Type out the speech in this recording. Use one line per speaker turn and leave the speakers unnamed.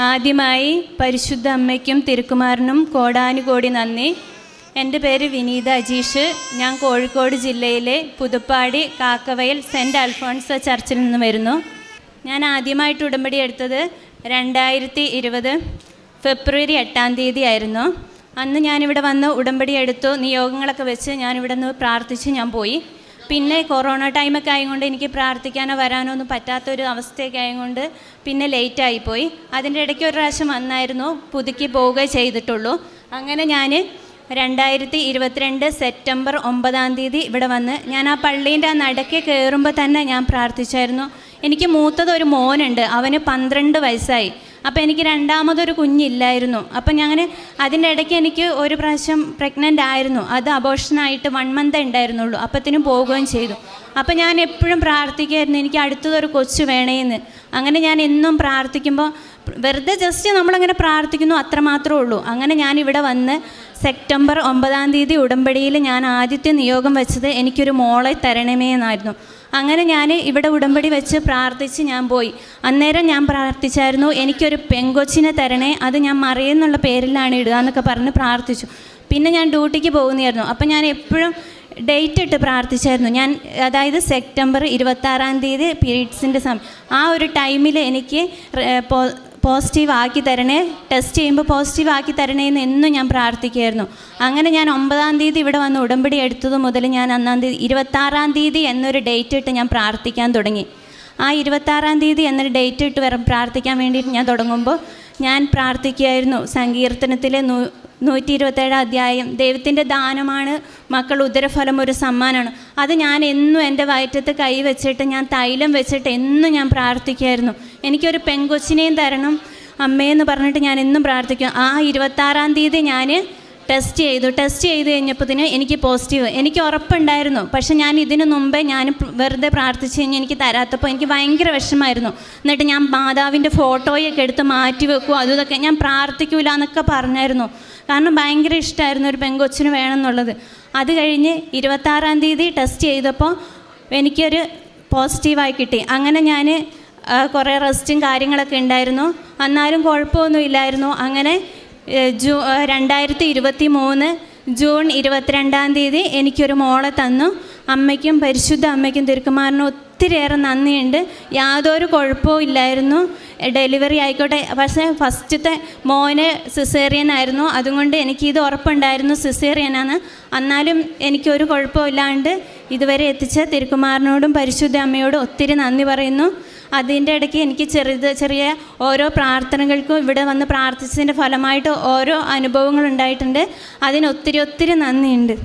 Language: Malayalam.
ആദ്യമായി പരിശുദ്ധ അമ്മയ്ക്കും തിരുക്കുമാരനും കോടാനുകോടി നന്ദി. എൻ്റെ പേര് വിനീത അജീഷ്. ഞാൻ കോഴിക്കോട് ജില്ലയിലെ പുതുപ്പാടി കാക്കവയൽ സെൻറ്റ് അൽഫോൺസ ചർച്ചിൽ നിന്ന് വരുന്നു. ഞാൻ ആദ്യമായിട്ട് ഉടമ്പടി എടുത്തത് 2020 ഫെബ്രുവരി 8-ാം തീയതി ആയിരുന്നു. അന്ന് ഞാനിവിടെ വന്ന് ഉടമ്പടി എടുത്തു. നിയോഗങ്ങളൊക്കെ വെച്ച് ഞാനിവിടെ നിന്ന് പ്രാർത്ഥിച്ച് ഞാൻ പോയി. പിന്നെ കൊറോണ ടൈമൊക്കെ ആയതുകൊണ്ട് എനിക്ക് പ്രാർത്ഥിക്കാനോ വരാനോ ഒന്നും പറ്റാത്തൊരു അവസ്ഥയൊക്കെ ആയതുകൊണ്ട് പിന്നെ ലേറ്റായിപ്പോയി. അതിൻ്റെ ഇടയ്ക്ക് ഒരു പ്രാവശ്യം വന്നായിരുന്നു, പുതുക്കി പോവുകയെ ചെയ്തിട്ടുള്ളൂ. അങ്ങനെ ഞാൻ 2022 സെപ്റ്റംബർ 9-ാം തീയതി ഇവിടെ വന്ന് ഞാൻ ആ പള്ളീൻ്റെ ആ നടക്ക് കയറുമ്പോൾ തന്നെ ഞാൻ പ്രാർത്ഥിച്ചായിരുന്നു. എനിക്ക് മൂത്തതൊരു മോനുണ്ട്, അവന് 12 വയസ്സായി. അപ്പോൾ എനിക്ക് രണ്ടാമതൊരു കുഞ്ഞില്ലായിരുന്നു. അപ്പം ഞാൻ അതിൻ്റെ ഇടയ്ക്ക് എനിക്ക് ഒരു പ്രാവശ്യം പ്രഗ്നൻ്റ് ആയിരുന്നു. അത് അബോർഷനായിട്ട് 1 മന്ത് ഉണ്ടായിരുന്നുള്ളൂ. അപ്പത്തിനും പോവുകയും ചെയ്തു. അപ്പം ഞാൻ എപ്പോഴും പ്രാർത്ഥിക്കുമായിരുന്നു, എനിക്ക് അടുത്തതൊരു കൊച്ചു വേണേന്ന്. അങ്ങനെ ഞാൻ എന്നും പ്രാർത്ഥിക്കുമ്പോൾ വെറുതെ ജസ്റ്റ് നമ്മളങ്ങനെ പ്രാർത്ഥിക്കുന്നു, അത്രമാത്രമേ ഉള്ളൂ. അങ്ങനെ ഞാൻ ഇവിടെ വന്ന് സെപ്റ്റംബർ 9-ാം തീയതി ഉടമ്പടിയിൽ ഞാൻ ആദ്യത്തെ നിയോഗം വെച്ചത് എനിക്കൊരു മോളെ തരണമേ എന്നായിരുന്നു. അങ്ങനെ ഞാൻ ഇവിടെ ഉടമ്പടി വെച്ച് പ്രാർത്ഥിച്ച് ഞാൻ പോയി. അന്നേരം ഞാൻ പ്രാർത്ഥിച്ചായിരുന്നു, എനിക്കൊരു പെങ്കൊച്ചിനെ തരണേ, അത് ഞാൻ മറിയെന്നുള്ള പേരിലാണ് ഇടുക എന്നൊക്കെ പറഞ്ഞ് പ്രാർത്ഥിച്ചു. പിന്നെ ഞാൻ ഡ്യൂട്ടിക്ക് പോകുന്നതായിരുന്നു. അപ്പം ഞാൻ എപ്പോഴും ഡേറ്റ് ഇട്ട് പ്രാർത്ഥിച്ചായിരുന്നു. ഞാൻ അതായത് സെപ്റ്റംബർ 26-ാം തീയതി പീരീഡ്സിൻ്റെ സമയം, ആ ഒരു ടൈമിൽ എനിക്ക് പോസിറ്റീവ് ആക്കി തരണേ, ടെസ്റ്റ് ചെയ്യുമ്പോൾ പോസിറ്റീവ് ആക്കി തരണേ എന്ന് എന്നും ഞാൻ പ്രാർത്ഥിക്കുമായിരുന്നു. അങ്ങനെ ഞാൻ 9-ാം തീയതി ഇവിടെ വന്ന് ഉടമ്പടി എടുത്തത് മുതൽ ഞാൻ 26-ാം തീയതി എന്നൊരു ഡേറ്റ് ഇട്ട് ഞാൻ പ്രാർത്ഥിക്കാൻ തുടങ്ങി. ആ 26-ാം തീയതി എന്നൊരു ഡേറ്റ് ഇട്ട് പ്രാർത്ഥിക്കാൻ വേണ്ടിയിട്ട് ഞാൻ തുടങ്ങുമ്പോൾ ഞാൻ പ്രാർത്ഥിക്കുമായിരുന്നു. സങ്കീർത്തനത്തിലെ 127 അധ്യായം, ദൈവത്തിൻ്റെ ദാനമാണ് മക്കൾ, ഉദരഫലം ഒരു സമ്മാനമാണ്. അത് ഞാൻ എന്നും എൻ്റെ വയറ്റത്ത് കൈ വെച്ചിട്ട് ഞാൻ തൈലം വെച്ചിട്ട് എന്നും ഞാൻ പ്രാർത്ഥിക്കുമായിരുന്നു. എനിക്കൊരു പെങ്കൊച്ചിനെയും തരണം അമ്മയെന്ന് പറഞ്ഞിട്ട് ഞാൻ എന്നും പ്രാർത്ഥിക്കും. ആ 26-ാം തീയതി ഞാൻ ടെസ്റ്റ് ചെയ്ത് കഴിഞ്ഞപ്പോഴത്തേന് എനിക്ക് പോസിറ്റീവ്. എനിക്ക് ഉറപ്പുണ്ടായിരുന്നു. പക്ഷെ ഞാൻ ഇതിനു മുമ്പേ ഞാൻ വെറുതെ പ്രാർത്ഥിച്ച് കഴിഞ്ഞ് എനിക്ക് തരാത്തപ്പോൾ എനിക്ക് ഭയങ്കര വിഷമമായിരുന്നു. എന്നിട്ട് ഞാൻ മാതാവിൻ്റെ ഫോട്ടോയൊക്കെ എടുത്ത് മാറ്റി വെക്കും, അതും ഇതൊക്കെ ഞാൻ പ്രാർത്ഥിക്കൂല എന്നൊക്കെ പറഞ്ഞായിരുന്നു. കാരണം ഭയങ്കര ഇഷ്ടമായിരുന്നു ഒരു പെങ്കൊച്ചിന് വേണമെന്നുള്ളത്. അത് കഴിഞ്ഞ് 26-ാം തീയതി ടെസ്റ്റ് ചെയ്തപ്പോൾ എനിക്കൊരു പോസിറ്റീവായി കിട്ടി. അങ്ങനെ ഞാൻ കുറേ റെസ്റ്റും കാര്യങ്ങളൊക്കെ ഉണ്ടായിരുന്നു, എന്നാലും കുഴപ്പമൊന്നുമില്ലായിരുന്നു. അങ്ങനെ 2023 ജൂൺ 22-ാം തീയതി എനിക്കൊരു മോളെ തന്നു. അമ്മയ്ക്കും പരിശുദ്ധ അമ്മയ്ക്കും തിരുക്കുമാരനും ഒത്തിരിയേറെ നന്ദിയുണ്ട്. യാതൊരു കുഴപ്പവും ഇല്ലായിരുന്നു. ഡെലിവറി ആയിക്കോട്ടെ, പക്ഷേ ഫസ്റ്റത്തെ മോന് സിസേറിയൻ ആയിരുന്നു. അതുകൊണ്ട് എനിക്കിത് ഉറപ്പുണ്ടായിരുന്നു സിസേറിയനാണ്. എന്നാലും എനിക്കൊരു കുഴപ്പമില്ലാണ്ട് ഇതുവരെ എത്തിച്ച തിരുക്കുമാരനോടും പരിശുദ്ധ അമ്മയോടും ഒത്തിരി നന്ദി പറയുന്നു. അതിൻ്റെ ഇടയ്ക്ക് എനിക്ക് ചെറിയ ഓരോ പ്രാർത്ഥനകൾക്കും ഇവിടെ വന്ന് പ്രാർത്ഥിച്ചതിൻ്റെ ഫലമായിട്ട് ഓരോ അനുഭവങ്ങൾ ഉണ്ടായിട്ടുണ്ട്. അതിന് ഒത്തിരി നന്ദിയുണ്ട്.